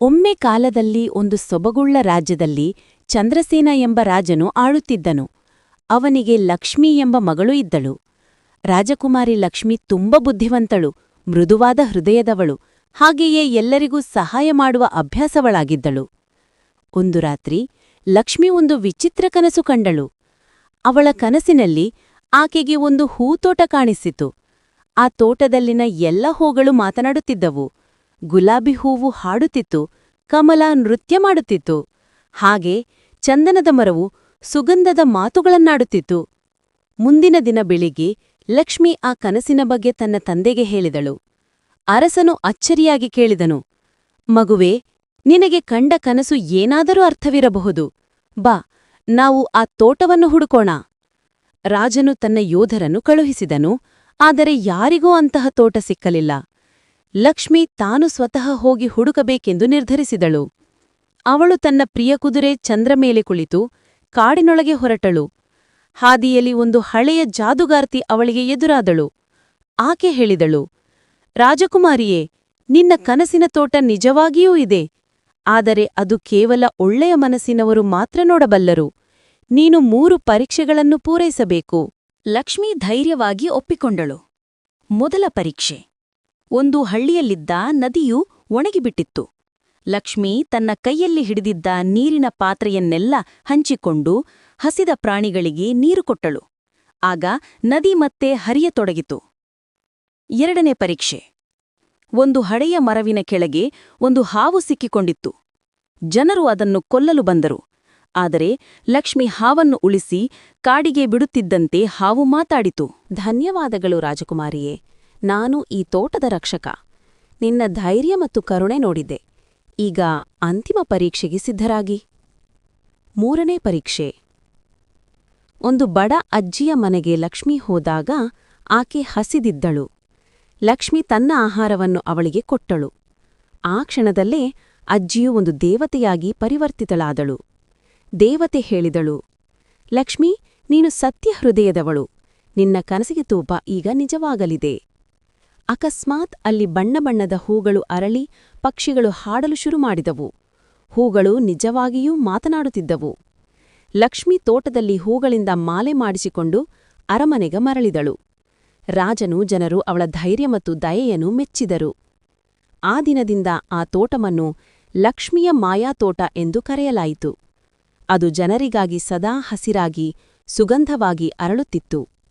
ಒಮ್ಮೆ ಕಾಲದಲ್ಲಿ ಒಂದು ಸೊಬಗುಳ್ಳ ರಾಜ್ಯದಲ್ಲಿ ಚಂದ್ರಸೇನ ಎಂಬ ರಾಜನು ಆಳುತ್ತಿದ್ದನು. ಅವನಿಗೆ ಲಕ್ಷ್ಮೀ ಎಂಬ ಮಗಳು ಇದ್ದಳು. ರಾಜಕುಮಾರಿ ಲಕ್ಷ್ಮಿ ತುಂಬ ಬುದ್ಧಿವಂತಳು, ಮೃದುವಾದ ಹೃದಯದವಳು, ಹಾಗೆಯೇ ಎಲ್ಲರಿಗೂ ಸಹಾಯ ಮಾಡುವ ಅಭ್ಯಾಸವಳಾಗಿದ್ದಳು. ಒಂದು ರಾತ್ರಿ ಲಕ್ಷ್ಮಿ ಒಂದು ವಿಚಿತ್ರ ಕನಸು ಕಂಡಳು. ಅವಳ ಕನಸಿನಲ್ಲಿ ಆಕೆಗೆ ಒಂದು ಹೂತೋಟ ಕಾಣಿಸಿತು. ಆ ತೋಟದಲ್ಲಿನ ಎಲ್ಲ ಹೂಗಳು ಮಾತನಾಡುತ್ತಿದ್ದವು. ಗುಲಾಬಿ ಹೂವು ಹಾಡುತ್ತಿತ್ತು, ಕಮಲ ನೃತ್ಯ ಮಾಡುತ್ತಿತ್ತು. ಹಾಗೆ ಚಂದನದ ಮರವು ಸುಗಂಧದ ಮಾತುಗಳನ್ನಾಡುತ್ತಿತ್ತು. ಮುಂದಿನ ದಿನ ಬೆಳಿಗ್ಗೆ ಲಕ್ಷ್ಮಿ ಆ ಕನಸಿನ ಬಗ್ಗೆ ತನ್ನ ತಂದೆಗೆ ಹೇಳಿದಳು. ಅರಸನು ಅಚ್ಚರಿಯಾಗಿ ಕೇಳಿದನು, ಮಗುವೇ, ನಿನಗೆ ಕಂಡ ಕನಸು ಏನಾದರೂ ಅರ್ಥವಿರಬಹುದು. ಬಾ, ನಾವು ಆ ತೋಟವನ್ನು ಹುಡುಕೋಣ. ರಾಜನು ತನ್ನ ಯೋಧರನ್ನು ಕಳುಹಿಸಿದನು, ಆದರೆ ಯಾರಿಗೂ ಅಂತಹ ತೋಟ ಸಿಕ್ಕಲಿಲ್ಲ. ಲಕ್ಷ್ಮಿ ತಾನು ಸ್ವತಃ ಹೋಗಿ ಹುಡುಕಬೇಕೆಂದು ನಿರ್ಧರಿಸಿದಳು. ಅವಳು ತನ್ನ ಪ್ರಿಯ ಕುದುರೆ ಚಂದ್ರ ಮೇಲೆ ಕುಳಿತು ಕಾಡಿನೊಳಗೆ ಹೊರಟಳು. ಹಾದಿಯಲ್ಲಿ ಒಂದು ಹಳೆಯ ಜಾದುಗಾರ್ತಿ ಅವಳಿಗೆ ಎದುರಾದಳು. ಆಕೆ ಹೇಳಿದಳು, ರಾಜಕುಮಾರಿಯೇ, ನಿನ್ನ ಕನಸಿನ ತೋಟ ನಿಜವಾಗಿಯೂ ಇದೆ, ಆದರೆ ಅದು ಕೇವಲ ಒಳ್ಳೆಯ ಮನಸ್ಸಿನವರು ಮಾತ್ರ ನೋಡಬಲ್ಲರು. ನೀನು 3 ಪರೀಕ್ಷೆಗಳನ್ನು ಪೂರೈಸಬೇಕು. ಲಕ್ಷ್ಮೀ ಧೈರ್ಯವಾಗಿ ಒಪ್ಪಿಕೊಂಡಳು. ಮೊದಲ ಪರೀಕ್ಷೆ. ಒಂದು ಹಳ್ಳಿಯಲ್ಲಿದ್ದ ನದಿಯು ಒಣಗಿಬಿಟ್ಟಿತ್ತು. ಲಕ್ಷ್ಮಿ ತನ್ನ ಕೈಯಲ್ಲಿ ಹಿಡಿದಿದ್ದ ನೀರಿನ ಪಾತ್ರೆಯನ್ನೆಲ್ಲ ಹಂಚಿಕೊಂಡು ಹಸಿದ ಪ್ರಾಣಿಗಳಿಗೆ ನೀರು ಕೊಟ್ಟಳು. ಆಗ ನದಿ ಮತ್ತೆ ಹರಿಯತೊಡಗಿತು. 2ನೇ ಪರೀಕ್ಷೆ. ಒಂದು ಹಳೆಯ ಮರವಿನ ಕೆಳಗೆ ಒಂದು ಹಾವು ಸಿಕ್ಕಿಕೊಂಡಿತ್ತು. ಜನರು ಅದನ್ನು ಕೊಲ್ಲಲು ಬಂದರು. ಆದರೆ ಲಕ್ಷ್ಮಿ ಹಾವನ್ನು ಉಳಿಸಿ ಕಾಡಿಗೆ ಬಿಡುತ್ತಿದ್ದಂತೆ ಹಾವು ಮಾತಾಡಿತು. ಧನ್ಯವಾದಗಳು ರಾಜಕುಮಾರಿಯೇ, ನಾನು ಈ ತೋಟದ ರಕ್ಷಕ. ನಿನ್ನ ಧೈರ್ಯ ಮತ್ತು ಕರುಣೆ ನೋಡಿದ್ದೆ. ಈಗ ಅಂತಿಮ ಪರೀಕ್ಷೆಗೆ ಸಿದ್ಧರಾಗಿ. 3ನೇ ಪರೀಕ್ಷೆ. ಒಂದು ಬಡ ಅಜ್ಜಿಯ ಮನೆಗೆ ಲಕ್ಷ್ಮಿ ಹೋದಾಗ ಆಕೆ ಹಸಿದಿದ್ದಳು. ಲಕ್ಷ್ಮಿ ತನ್ನ ಆಹಾರವನ್ನು ಅವಳಿಗೆ ಕೊಟ್ಟಳು. ಆ ಕ್ಷಣದಲ್ಲೇ ಅಜ್ಜಿಯು ಒಂದು ದೇವತೆಯಾಗಿ ಪರಿವರ್ತಿತಳಾದಳು. ದೇವತೆ ಹೇಳಿದಳು, ಲಕ್ಷ್ಮಿ, ನೀನು ಸತ್ಯ ಹೃದಯದವಳು. ನಿನ್ನ ಕನಸಿಗೆ ತೂಪ ಈಗ ನಿಜವಾಗಲಿದೆ. ಅಕಸ್ಮಾತ್ ಅಲ್ಲಿ ಬಣ್ಣ ಬಣ್ಣದ ಹೂಗಳು ಅರಳಿ ಪಕ್ಷಿಗಳು ಹಾಡಲು ಶುರುಮಾಡಿದವು. ಹೂಗಳು ನಿಜವಾಗಿಯೂ ಮಾತನಾಡುತ್ತಿದ್ದವು. ಲಕ್ಷ್ಮಿ ತೋಟದಲ್ಲಿ ಹೂಗಳಿಂದ ಮಾಲೆ ಮಾಡಿಸಿಕೊಂಡು ಅರಮನೆಗೆ ಮರಳಿದಳು. ರಾಜನೂ ಜನರು ಅವಳ ಧೈರ್ಯ ಮತ್ತು ದಯೆಯನ್ನು ಮೆಚ್ಚಿದರು. ಆ ದಿನದಿಂದ ಆ ತೋಟವನ್ನು ಲಕ್ಷ್ಮಿಯ ಮಾಯಾತೋಟ ಎಂದು ಕರೆಯಲಾಯಿತು. ಅದು ಜನರಿಗಾಗಿ ಸದಾ ಹಸಿರಾಗಿ ಸುಗಂಧವಾಗಿ ಅರಳುತ್ತಿತ್ತು.